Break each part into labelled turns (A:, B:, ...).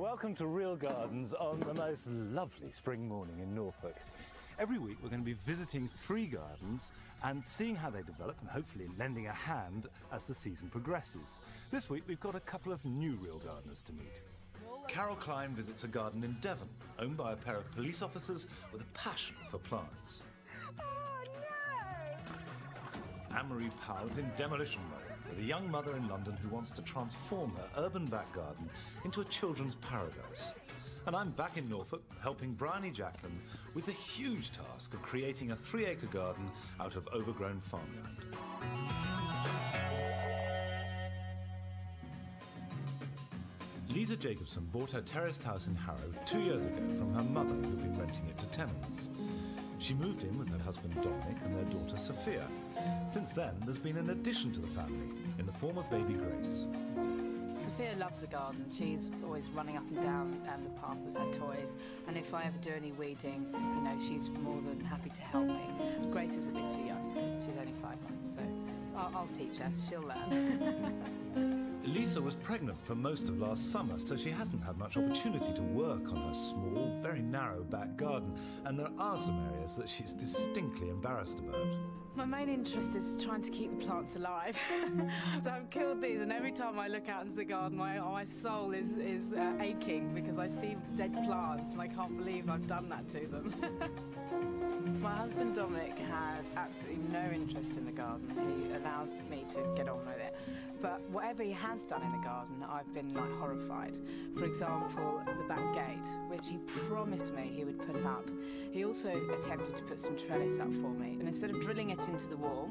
A: Welcome to Real Gardens on the most lovely spring morning in Norfolk. Every week we're going to be visiting 3 gardens and seeing how they develop and hopefully lending a hand as the season progresses. This week we've got a couple of new Real Gardeners to meet. Carol Klein visits a garden in Devon, owned by a pair of police officers with a passion for plants.
B: Oh, no!
A: Anne-Marie Powell is in demolition mode with a young mother in London who wants to transform her urban back garden into a children's paradise. And I'm back in Norfolk helping Bryony Jacklin with the huge task of creating a 3-acre garden out of overgrown farmland. Lisa Jacobson bought her terraced house in Harrow 2 years ago from her mother, who'd been renting it to tenants. She moved in with her husband Dominic and their daughter Sophia. Since then, there's been an addition to the family in the form of baby Grace.
C: Sophia loves the garden. She's always running up and down the path with her toys. And if I ever do any weeding, you know, she's more than happy to help me. Grace is a bit too young. She's only 5 months, so I'll teach her. She'll learn.
A: Lisa was pregnant for most of last summer, so she hasn't had much opportunity to work on her small, very narrow back garden, and there are some areas that she's distinctly embarrassed about.
C: My main interest is trying to keep the plants alive. So I've killed these, and every time I look out into the garden, my soul is aching because I see dead plants, and I can't believe I've done that to them. My husband Dominic has absolutely no interest in the garden. He allows me to get on with it. But whatever he has done in the garden, I've been like horrified. For example, the back gate, which he promised me he would put up. He also attempted to put some trellis up for me. And instead of drilling it into the wall,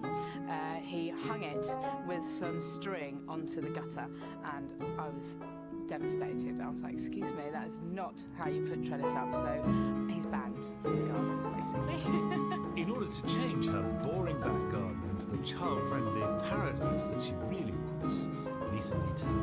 C: he hung it with some string onto the gutter. And I was devastated. I was like, excuse me, that is not how you put trellis up. So he's banned from the garden, basically.
A: In order to change her boring back garden into the child-friendly paradise that she really wants, Lisa needs help.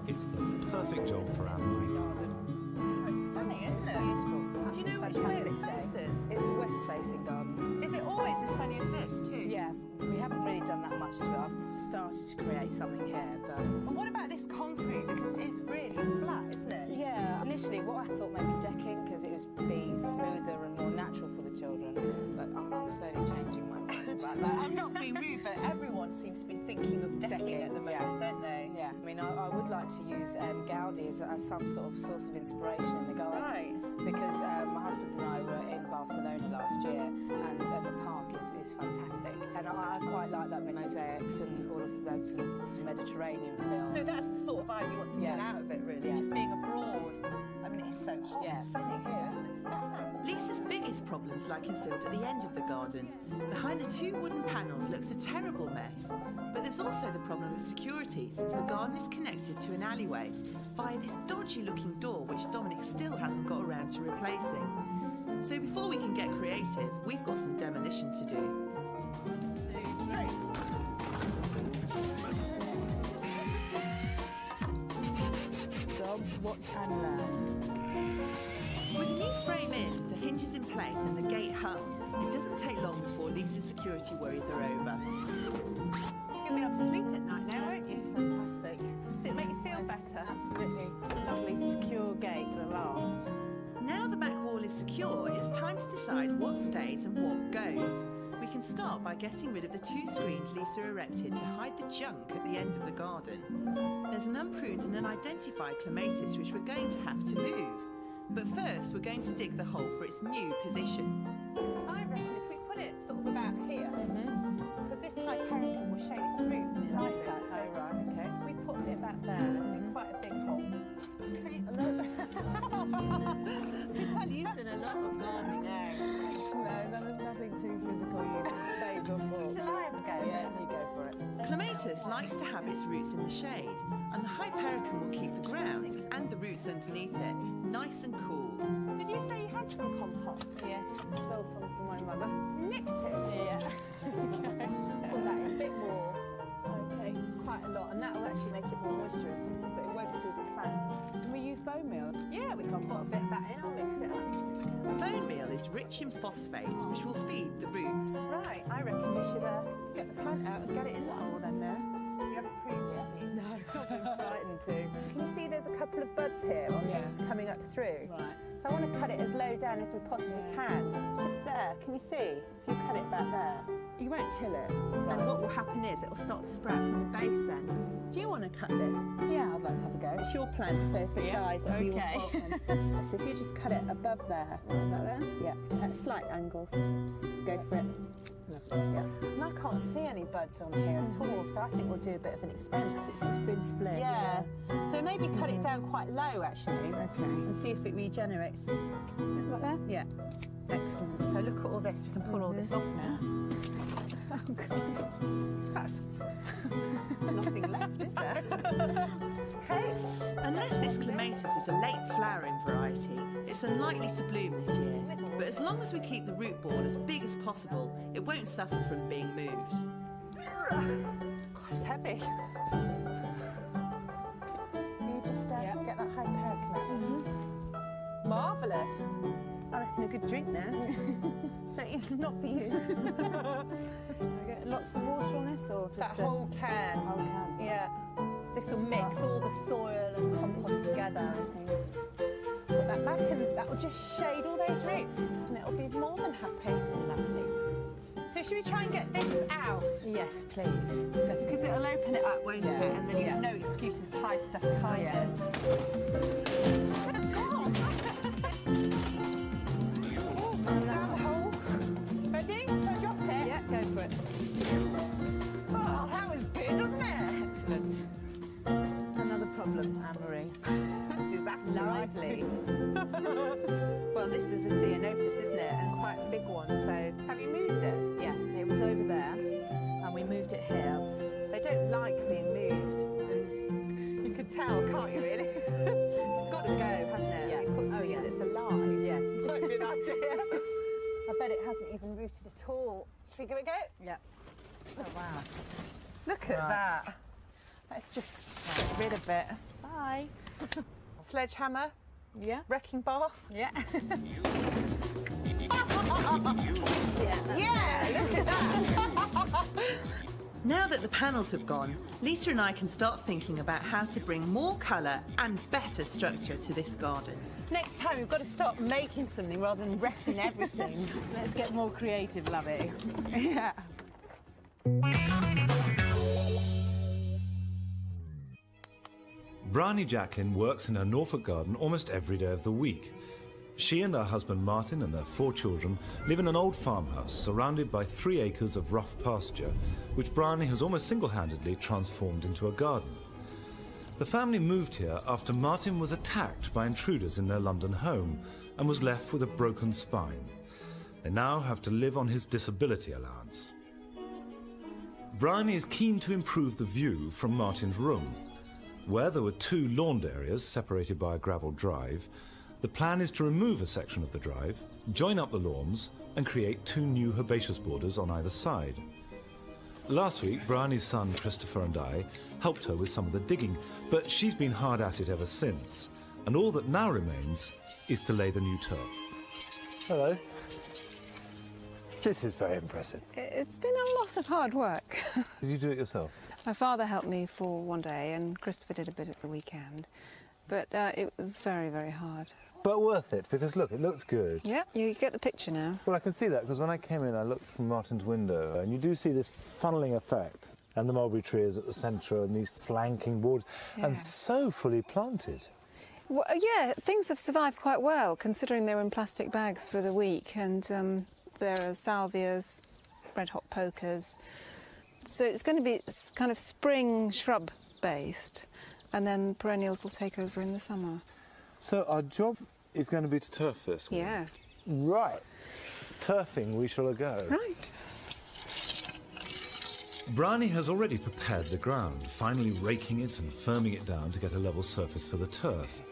A: It's the perfect job for Anne-Marie.
B: Oh, it's sunny, isn't it?
C: Beautiful.
B: Do you know which way it faces?
C: It's a west-facing garden.
B: Is it always as sunny as this, too?
C: Yeah, we haven't really done that much to it. I've started to create something here, but...
B: And what about this concrete? Because it's really flat, isn't it?
C: Yeah, initially what I thought maybe decking, because it would be smoother and more natural for the children, but I'm slowly changing my mind about that.
B: I'm not being rude, but everyone seems to be thinking of decking at the moment, don't they?
C: Yeah, I mean, I would like to use Gaudi as some sort of source of inspiration in the garden.
B: Right.
C: Because my husband and I were in Barcelona last year, and the park is fantastic. And I quite like that mosaics and all of that sort of Mediterranean feel.
B: So that's the sort of vibe you want to get out of it, really, just being abroad. I mean, it's so hot and sunny here, isn't it? That sounds...
D: Lisa's biggest problem's lie concealed at the end of the garden. Behind the 2 wooden panels looks a terrible mess. But there's also the problem of security, since the garden is connected to an alleyway via this dodgy-looking door which Dominic still hasn't got around to replacing. So before we can get creative, we've got some demolition to do.
C: Dogs watch and learn.
D: With the new frame in, the hinges in place and the gate hung, it doesn't take long before Lisa's security worries are over.
B: You'll be able to sleep at night now, won't you?
C: Fantastic.
B: Does it make you feel better?
C: Absolutely. Lovely, secure gate at last.
D: Now the back wall is secure, it's time to decide what stays and what goes. We can start by getting rid of the 2 screens Lisa erected to hide the junk at the end of the garden. There's an unpruned and unidentified clematis which we're going to have to move. But first we're going to dig the hole for its new position.
B: I reckon if we put it sort of about here, because this hyperion will show its roots, it likes that. So
C: right, okay.
B: if we put it back there and do quite a big hole. I can tell you've done a lot of gardening there.
C: No, there's nothing too physical. You can stage or more.
B: Shall I have a go?
C: Yeah, you go for it.
D: Clematis likes to have its roots in the shade, and the hypericum will keep the ground and the roots underneath it nice and cool.
B: Did you say you had some compost?
C: Yes, stole some from my mother.
B: Nicked it?
C: Yeah.
B: Put that in a bit more.
C: Okay.
B: Quite a lot, and that will actually make it more moisture retentive, but it won't kill the plant.
C: Can we use bone meal?
B: Yeah, we can put a bit of that in. I'll mix it up.
D: Bone meal is rich in phosphates, which will feed the roots.
B: Right, I reckon we should get the plant out and get it in the hole then now. You haven't pruned it, have you?
C: No, I'm frightened. too.
B: Can you see there's a couple of buds here on this coming up through?
C: Right.
B: So I want to cut it as low down as we possibly can. It's just there. Can you see? If you cut it about there, you won't kill it.
C: Right.
B: And what will happen is it will start to sprout from the base then. Do you want to cut this?
C: Yeah, I'd like to have a go.
B: It's your plant, so if it dies, it'll be your
C: okay.
B: fault then. So if you just cut it above there.
C: About there?
B: Yeah, at a slight angle. Just go for it. Lovely. Yeah. And I can't see any buds on here at all, so I think we'll do a bit of an experiment because it's been split. Yeah. So maybe cut it down quite low actually.
C: Okay.
B: And see if it regenerates.
C: Like there?
B: Yeah. Excellent. So look at all this. We can pull all this off now.
C: Oh, God.
B: That's there's nothing left, is there? Okay.
D: Unless this clematis is a late flowering variety, it's unlikely to bloom this year. But as long as we keep the root ball as big as possible, it won't suffer from being moved.
B: God, it's heavy. You just get that hypericum out. Marvellous. I reckon a good drink there. Don't you? Not for you.
C: I get lots of water on this, or just
B: That whole can.
C: whole can?
B: Yeah. This will mix all the soil and compost together and things. Put that back and that will just shade all those roots and it'll be more than happy.
C: Lovely.
B: So should we try and get this out?
C: Yes, please.
B: Because it'll open it up, won't
C: Yeah.
B: it? And then you have no excuses to hide stuff behind it. Down the hole. Ready? Shall I drop it?
C: Yeah, go for it.
B: Oh, that was good, wasn't it?
C: Excellent. Another problem, Anne-Marie.
B: Disaster.
C: Lively.
B: Well, this is a ceanothus, isn't it? And quite a big one. So, have you moved it?
C: Yeah, it was over there, and we moved it here.
B: They don't like being moved, and you can tell, can't you? Really? It's got to go, hasn't it?
C: Yeah.
B: You put something in
C: yeah.
B: that's alive.
C: Yes.
B: Might be an idea. I bet it hasn't even rooted at all. Should we give it a go?
C: Yeah. Oh, wow.
B: Look at
C: Right.
B: that. Let's just get rid of it.
C: Bye.
B: Sledgehammer,
C: Yeah.
B: wrecking ball.
C: Yeah.
B: Yeah, look at that.
D: Now that the panels have gone, Lisa and I can start thinking about how to bring more colour and better structure to this garden.
B: Next time we've got to start making something rather than wrecking everything.
C: Let's get more creative, lovey.
B: Yeah.
A: Bryony Jacqueline works in her Norfolk garden almost every day of the week. She and her husband Martin and their 4 children live in an old farmhouse surrounded by 3 acres of rough pasture, which Bryony has almost single-handedly transformed into a garden. The family moved here after Martin was attacked by intruders in their London home and was left with a broken spine. They now have to live on his disability allowance. Bryony is keen to improve the view from Martin's room. Where there were 2 lawned areas separated by a gravel drive, the plan is to remove a section of the drive, join up the lawns, and create 2 new herbaceous borders on either side. Last week, Bryony's son Christopher and I helped her with some of the digging, but she's been hard at it ever since, and all that now remains is to lay the new turf.
E: Hello. This is very impressive.
F: It's been a lot of hard work.
E: Did you do it yourself?
F: My father helped me for one day and Christopher did a bit at the weekend. But it was very, very hard.
E: But worth it, because look, it looks good.
F: Yeah, you get the picture now.
E: Well, I can see that, because when I came in, I looked from Martin's window, and you do see this funneling effect. And the mulberry tree is at the centre, and these flanking borders, and so fully planted.
F: Well, yeah, things have survived quite well, considering they were in plastic bags for the week. And there are salvias, red hot pokers. So it's going to be kind of spring shrub based, and then perennials will take over in the summer.
E: So our job is going to be to turf this one?
F: Yeah.
E: Right. Turfing we shall go.
F: Right.
A: Bryony has already prepared the ground, finally raking it and firming it down to get a level surface for the turf.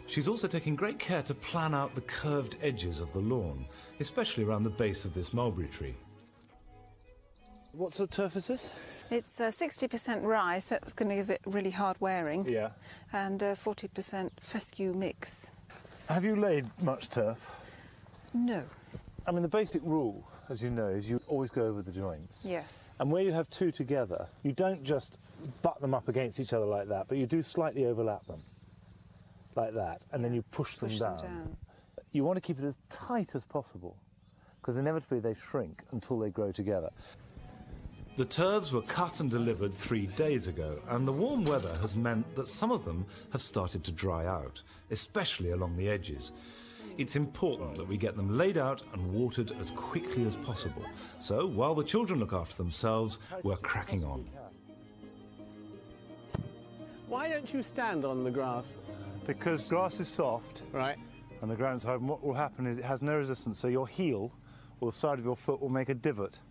A: She's also taking great care to plan out the curved edges of the lawn, especially around the base of this mulberry tree.
E: What sort of turf is this?
F: It's 60% rye, so it's going to give it really hard wearing.
E: Yeah.
F: And 40% fescue mix.
E: Have you laid much turf?
F: No.
E: I mean, the basic rule, as you know, is you always go over the joints.
F: Yes.
E: And where you have 2 together, you don't just butt them up against each other like that, but you do slightly overlap them, like that, and then you push them down. You want to keep it as tight as possible, because inevitably they shrink until they grow together.
A: The turfs were cut and delivered 3 days ago, and the warm weather has meant that some of them have started to dry out, especially along the edges. It's important that we get them laid out and watered as quickly as possible. So, while the children look after themselves, we're cracking on.
G: Why don't you stand on the grass?
E: Because grass is soft,
G: Right.
E: and the ground's hard, and what will happen is it has no resistance, so your heel or the side of your foot will make a divot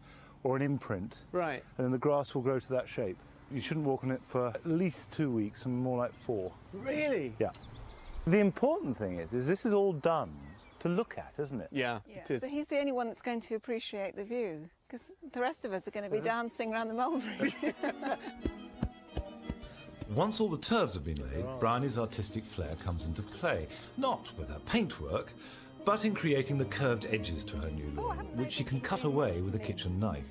E: or an imprint,
G: Right.
E: and then the grass will grow to that shape. You shouldn't walk on it for at least 2 weeks, and more like 4.
G: Really?
E: Yeah. The important thing is this is all done to look at, isn't it?
G: Yeah, it is.
F: But he's the only one that's going to appreciate the view, because the rest of us are going to be dancing around the mulberry.
A: Once all the turfs have been laid, Bryony's artistic flair comes into play, not with her paintwork, but in creating the curved edges to her new lawn, which she can cut away with a kitchen knife.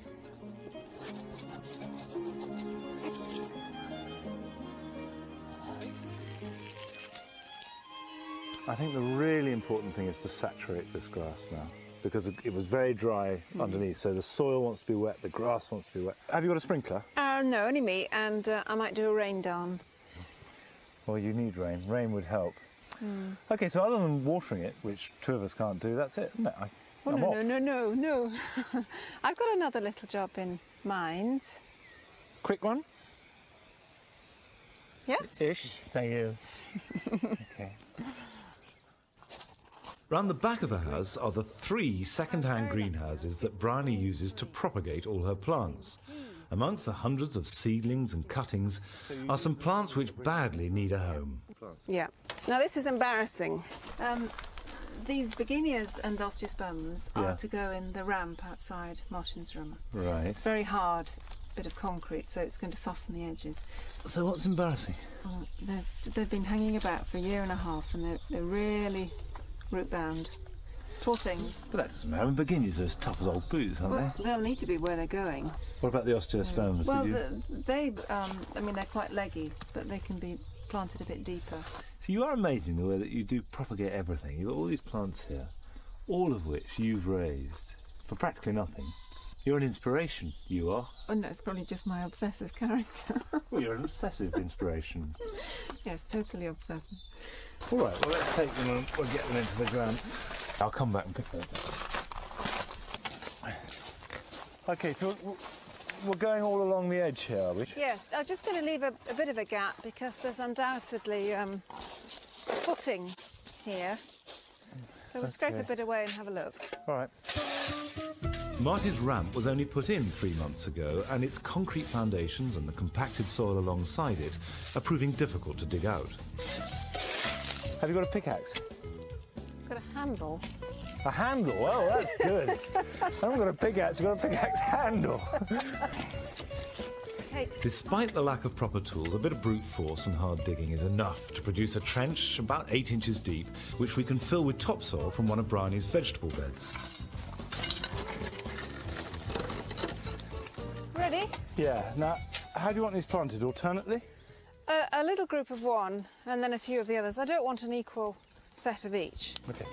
E: I think the really important thing is to saturate this grass now, because it was very dry underneath, so the soil wants to be wet, the grass wants to be wet. Have you got a sprinkler?
F: No, only me, and I might do a rain dance.
E: Well, you need rain. Rain would help. OK, so other than watering it, which 2 of us can't do, that's it, isn't it?
F: Oh,
E: I'm off.
F: no. I've got another little job in mind.
E: Quick one?
F: Yeah?
E: Ish. Thank you. OK.
A: Round the back of the house are the 3 second-hand greenhouses that Bryony uses to propagate all her plants. Amongst the hundreds of seedlings and cuttings are some plants which badly need a home.
F: Yeah. Now, this is embarrassing. These begonias and osteospermums
E: Yeah.
F: are to go in the ramp outside Martin's room.
E: Right.
F: It's a very hard bit of concrete, so it's going to soften the edges.
E: So what's embarrassing?
F: Well, they've been hanging about for a year and a half, and they're really root-bound. Poor things.
E: But that doesn't matter. Begonias are as tough as old boots, aren't
F: Well, they'll need to be where they're going.
E: What about the osteosperms?
F: Well,
E: Did you...
F: I mean, they're quite leggy, but they can be planted a bit deeper.
E: So you are amazing the way that you do propagate everything. You've got all these plants here, all of which you've raised for practically nothing. You're an inspiration, you are.
F: Oh, no, it's probably just my obsessive character.
E: Well, you're an obsessive inspiration.
F: Yes, totally obsessive.
E: All right, well, let's take them and we'll get them into the ground. I'll come back and pick those up. OK, so we're going all along the edge here, are we?
F: Yes, I'm just going to leave a bit of a gap because there's undoubtedly footing here. So we'll scrape a bit away and have a look.
E: All right.
A: Martin's ramp was only put in 3 months ago, and its concrete foundations and the compacted soil alongside it are proving difficult to dig out.
E: Have you got a pickaxe?
F: Got a handle.
E: A handle? Oh, that's good. I haven't got a pickaxe, I've got a pickaxe handle.
A: Despite the lack of proper tools, a bit of brute force and hard digging is enough to produce a trench about 8 inches deep, which we can fill with topsoil from one of Bryony's vegetable beds.
F: Ready?
E: Yeah. Now, how do you want these planted? Alternately?
F: A little group of one, and then a few of the others. I don't want an equal set of each.
E: OK.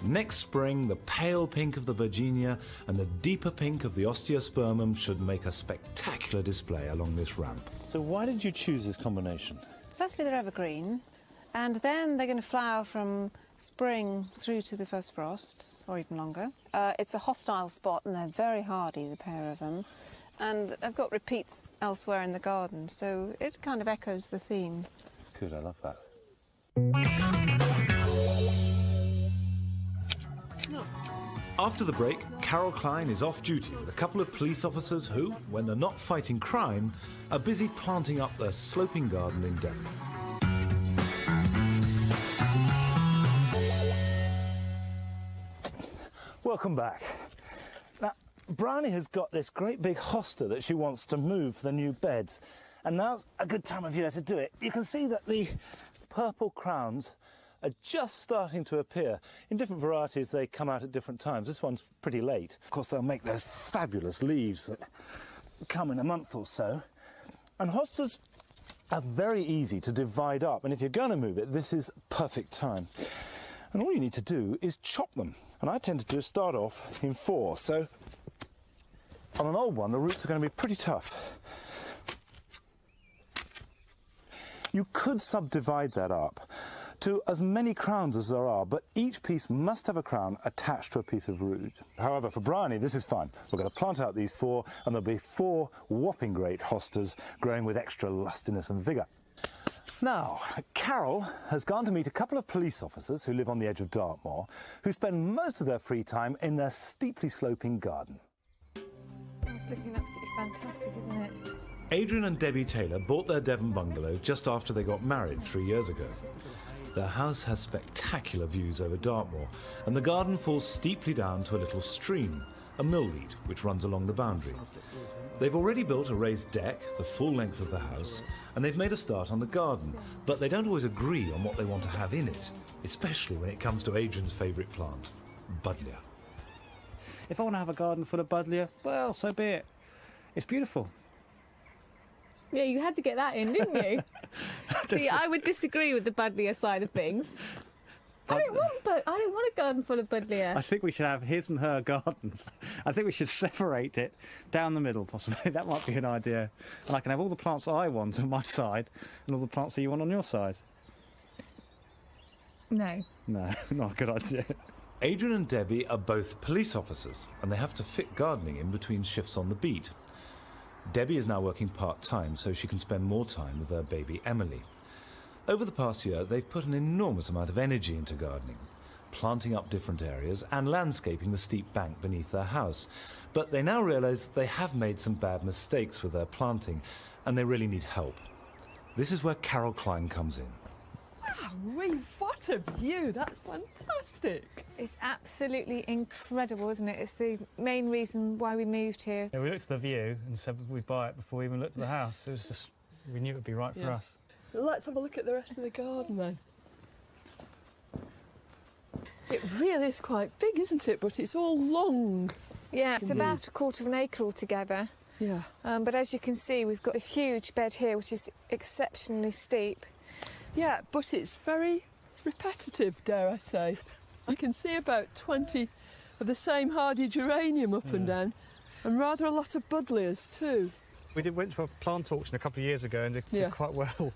A: Next spring, the pale pink of the Virginia and the deeper pink of the osteospermum should make a spectacular display along this ramp.
E: So why did you choose this combination?
F: Firstly, they're evergreen, and then they're going to flower from spring through to the first frosts, or even longer. It's a hostile spot, and they're very hardy, the pair of them. And I've got repeats elsewhere in the garden, so it kind of echoes the theme.
E: Good, I love that.
A: After the break, Carol Klein is off duty with a couple of police officers who, when they're not fighting crime, are busy planting up their sloping garden in Devon.
E: Welcome back. Now, Bryony has got this great big hosta that she wants to move for the new beds, and now's a good time of year to do it. You can see that the purple crowns are just starting to appear. In different varieties, they come out at different times. This one's pretty late. Of course, they'll make those fabulous leaves that come in a month or so. And hostas are very easy to divide up, and if you're going to move it, this is perfect time. And all you need to do is chop them. And I tend to start off in 4, so on an old one, the roots are going to be pretty tough. You could subdivide that up to as many crowns as there are, but each piece must have a crown attached to a piece of root. However, for Bryony, this is fine. We're going to plant out these 4, and there'll be 4 whopping great hostas growing with extra lustiness and vigour. Now, Carol has gone to meet a couple of police officers who live on the edge of Dartmoor, who spend most of their free time in their steeply sloping garden.
F: It's looking absolutely fantastic, isn't it?
A: Adrian and Debbie Taylor bought their Devon bungalow just after they got married 3 years ago. Their house has spectacular views over Dartmoor, and the garden falls steeply down to a little stream, a millweed, which runs along the boundary. They've already built a raised deck the full length of the house, and they've made a start on the garden, but they don't always agree on what they want to have in it, especially when it comes to Adrian's favourite plant, buddleia.
G: If I want to have a garden full of buddleia, well, so be it. It's beautiful.
H: Yeah, you had to get that in, didn't you? See, I would disagree with the buddleia side of things. I don't want a garden full of buddleia.
G: I think we should have his and her gardens. I think we should separate it down the middle, possibly. That might be an idea. And I can have all the plants I want on my side and all the plants that you want on your side.
H: No.
G: No, not a good idea.
A: Adrian and Debbie are both police officers, and they have to fit gardening in between shifts on the beat. Debbie is now working part-time, so she can spend more time with her baby Emily. Over the past year, they've put an enormous amount of energy into gardening, planting up different areas and landscaping the steep bank beneath their house. But they now realise they have made some bad mistakes with their planting, and they really need help. This is where Carol Klein comes in.
I: Wow, what a view! That's fantastic.
F: It's absolutely incredible, isn't it? It's the main reason why we moved here.
G: Yeah, we looked at the view and said we'd buy it before we even looked at the house. It was just, we knew it would be right for us.
I: Well, let's have a look at the rest of the garden then. It really is quite big, isn't it? But it's all long.
F: Yeah, it's about a quarter of an acre altogether.
I: Yeah.
F: But as you can see, we've got this huge bed here, which is exceptionally steep.
I: Yeah, but it's very repetitive, dare I say. I can see about 20 of the same hardy geranium up and down, and rather a lot of buddleias too.
G: We went to a plant auction a couple of years ago and did quite well.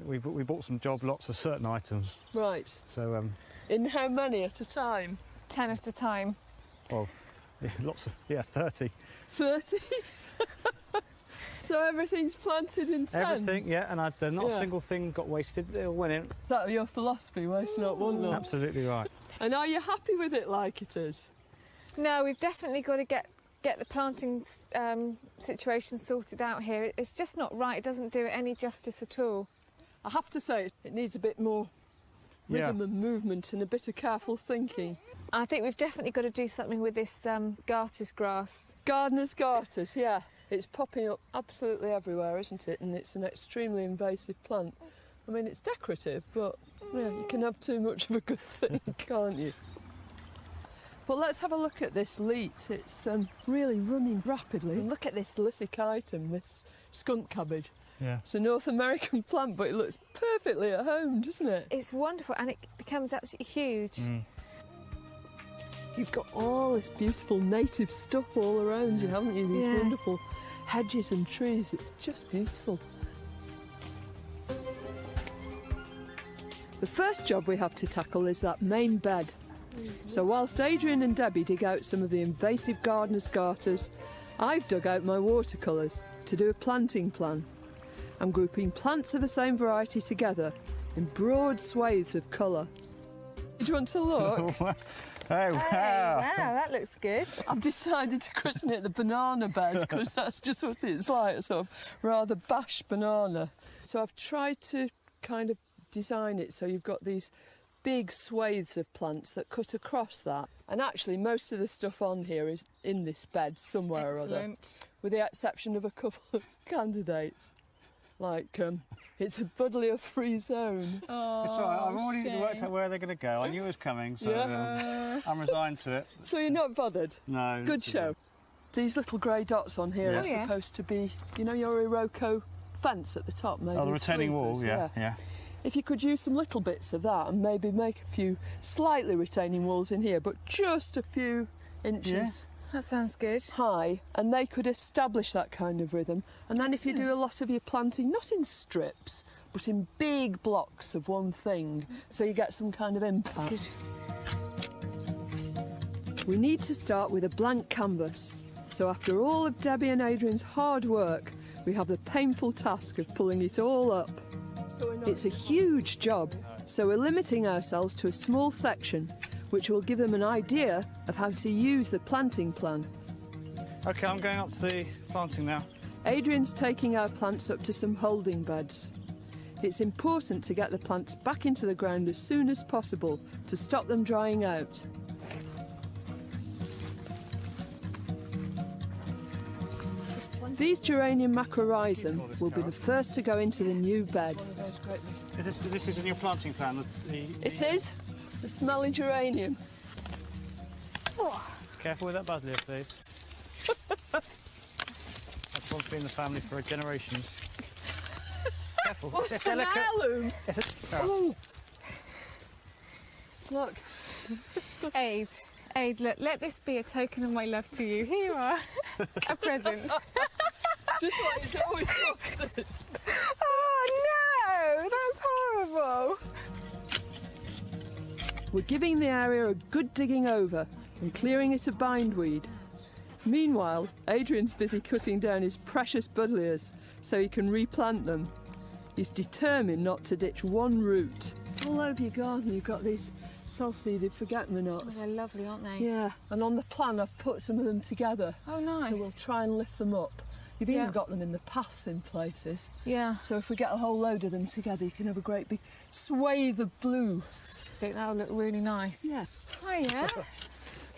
G: We bought some job lots of certain items.
I: Right.
G: So,
I: in how many at a time?
F: 10 at a time.
G: Well, lots of, 30.
I: 30? So everything's planted in tens?
G: Everything, yeah, and not a single thing got wasted. They all went in.
I: Is that your philosophy, waste not, want not?
G: Absolutely right.
I: And are you happy with it like it is?
F: No, we've definitely got to get the planting situation sorted out here. It's just not right. It doesn't do it any justice at all.
I: I have to say, it needs a bit more rhythm and movement and a bit of careful thinking.
F: I think we've definitely got to do something with this garter's grass.
I: Gardener's garters, yeah. It's popping up absolutely everywhere, isn't it? And it's an extremely invasive plant. I mean, it's decorative, but yeah, you can have too much of a good thing, can't you? But let's have a look at this leet. It's really running rapidly. And look at this lithic item, this skunk cabbage.
G: Yeah.
I: It's a North American plant, but it looks perfectly at home, doesn't it?
F: It's wonderful, and it becomes absolutely huge.
I: You've got all this beautiful native stuff all around you, haven't you? These wonderful hedges and trees. It's just beautiful. The first job we have to tackle is that main bed. So whilst Adrian and Debbie dig out some of the invasive gardener's garters, I've dug out my watercolours to do a planting plan. I'm grouping plants of the same variety together in broad swathes of colour. Do you want to look?
G: Oh, wow.
F: Wow, that looks good.
I: I've decided to christen it the banana bed because that's just what it's like, a sort of rather bash banana. So I've tried to kind of design it so you've got these big swathes of plants that cut across that. And actually most of the stuff on here is in this bed somewhere or other, with the exception of a couple of candidates. Like, it's a buddleia-free zone.
H: Oh,
G: it's all right. I've already worked out where they're going to go. I knew it was coming, so I'm resigned to it.
I: So you're not bothered?
G: No.
I: Good show. These little grey dots on here are supposed to be, you know, your Iroko fence at the top, maybe.
G: Oh, the retaining wall,
I: sleepers,
G: yeah.
I: If you could use some little bits of that and maybe make a few slightly retaining walls in here, but just a few inches
C: That sounds good.
I: high, and they could establish that kind of rhythm. And then if you do a lot of your planting, not in strips, but in big blocks of one thing, so you get some kind of impact. We need to start with a blank canvas. So after all of Debbie and Adrian's hard work, we have the painful task of pulling it all up. It's a huge job, so we're limiting ourselves to a small section, which will give them an idea of how to use the planting plan.
G: OK, I'm going up to the planting now.
I: Adrian's taking our plants up to some holding beds. It's important to get the plants back into the ground as soon as possible to stop them drying out. These geranium macrorrhizum will be the first to go into the new bed.
G: This is in your planting plan?
I: It is. The smelly geranium.
G: Careful with that buzzlear, please. That's one's been in the family for generations. Careful.
I: What's
G: it's
I: an
G: delicate.
I: heirloom?
G: Oh.
I: Look.
C: Aid, look, let this be a token of my love to you. Here you are, a present.
I: Just like it's always wanted.
C: Oh no, that's horrible.
I: We're giving the area a good digging over and clearing it of bindweed. Meanwhile, Adrian's busy cutting down his precious buddleias so he can replant them. He's determined not to ditch one root. All over your garden you've got these soul-seeded forget-me-nots.
C: They're lovely, aren't they?
I: Yeah, and on the plan I've put some of them together.
C: Oh, nice.
I: So we'll try and lift them up. You've even
C: Yeah.
I: got them in the paths in places.
C: Yeah.
I: So if we get a whole load of them together, you can have a great big swathe of blue.
C: I think that'll look really nice.
I: Yeah.
C: Oh, yeah.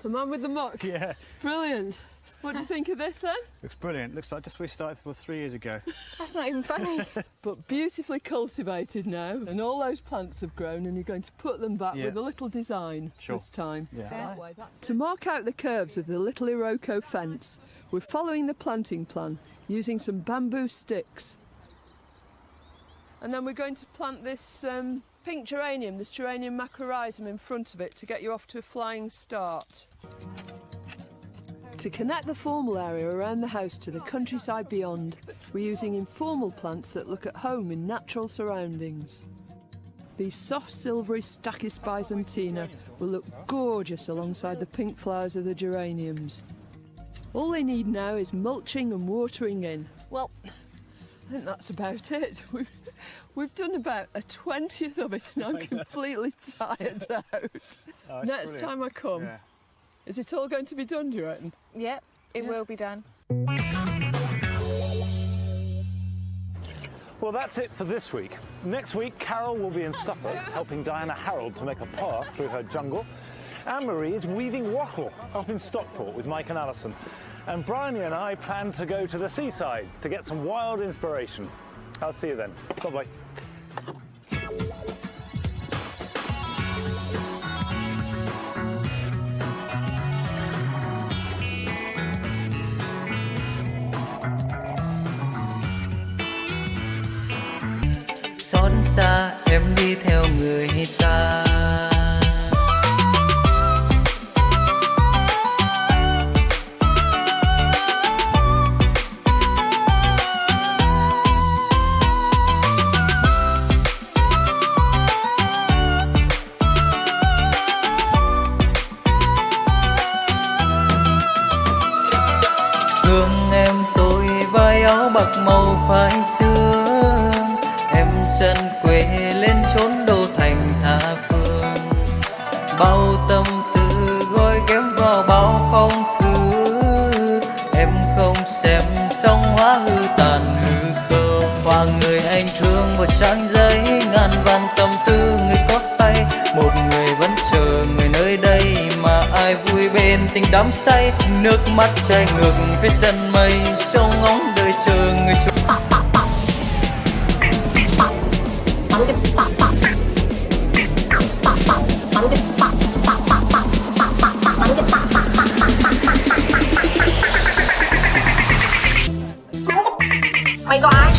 I: The man with the muck.
G: Yeah.
I: Brilliant. What do you think of this then?
G: Looks brilliant. Looks like just we started 3 years ago.
C: That's not even funny.
I: But beautifully cultivated now, and all those plants have grown, and you're going to put them back
G: Yeah.
I: with a little design
G: Sure.
I: this time.
G: Yeah.
I: That way, to mark out the curves of the little Iroko fence, we're following the planting plan using some bamboo sticks. And then we're going to plant this pink geranium, this geranium macrorhizum in front of it to get you off to a flying start. To connect the formal area around the house to the countryside beyond, we're using informal plants that look at home in natural surroundings. These soft silvery Stachys byzantina will look gorgeous alongside the pink flowers of the geraniums. All they need now is mulching and watering in. Well, I think that's about it. We've done about a 20th of it and I'm completely tired out.
G: Oh,
I: Next
G: brilliant.
I: time I come,
G: Yeah.
I: is it all going to be done, do you reckon?
C: Yep, it will be done.
A: Well, that's it for this week. Next week, Carol will be in Suffolk helping Diana Harold to make a path through her jungle. Anne-Marie is weaving wattle up in Stockport with Mike and Alison. And Bryony and I plan to go to the seaside to get some wild inspiration. I'll see you then. Bye-bye.
J: Xót xa em đi theo người ta. Thương em tôi vai áo bạc màu phai sương, em chân quê lên chốn đô thành tha phương. Bao tâm tư gói ghém vào bao phong thư, em không xem sóng hóa hư tàn hư không. Và người anh thương một trang giấy ngàn vạn tâm tư, người có tay một người vẫn chờ người nơi đây mà ai vui bên tình đắm say. Nước mắt chảy ngược phía chân mây trông ngóng đợi chờ người chung.
K: Mày có ai?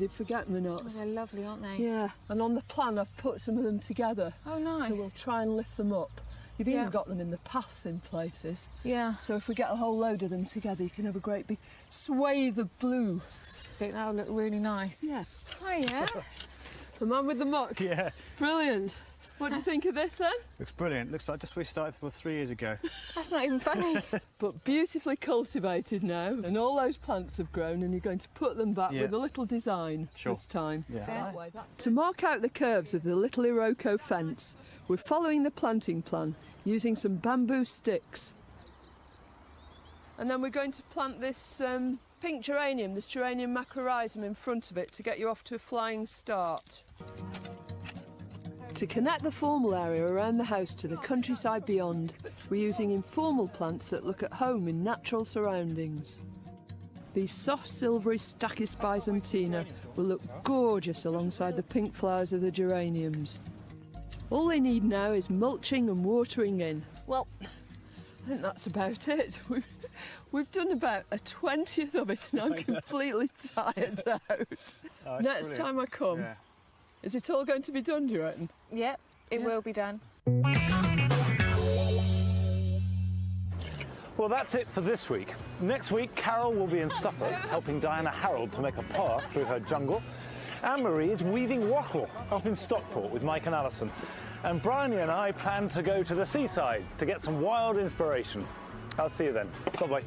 I: did forget-me-nots.
H: They're lovely, aren't they?
I: Yeah, and on the plan I've put some of them together.
H: Oh, nice.
I: So we'll try and lift them up. You've even got them in the paths in places.
H: Yeah.
I: So if we get a whole load of them together, you can have a great big swathe of blue.
H: I think that'll look really nice.
I: Yeah.
H: Oh, yeah.
I: The man with the muck.
G: Yeah.
I: Brilliant. What do you think of this then?
G: Looks brilliant. Looks like just we started 3 years ago.
H: That's not even funny.
I: But beautifully cultivated now, and all those plants have grown, and you're going to put them back with a little design this time.
G: Yeah.
I: That way, to mark out the curves of the little Iroko fence, we're following the planting plan using some bamboo sticks. And then we're going to plant this pink geranium, this geranium macrorrhizum in front of it to get you off to a flying start. To connect the formal area around the house to the countryside beyond, we're using informal plants that look at home in natural surroundings. These soft silvery Stachys byzantina will look gorgeous alongside the pink flowers of the geraniums. All they need now is mulching and watering in. Well, I think that's about it. We've done about a 20th of it and I'm completely tired out. Next time I come, is it all going to be done, do you reckon?
H: Yep, it will be done.
A: Well, that's it for this week. Next week, Carol will be in Suffolk helping Diana Harold to make a path through her jungle. Anne-Marie is weaving wattle up in Stockport with Mike and Alison. And Bryony and I plan to go to the seaside to get some wild inspiration. I'll see you then. Bye-bye.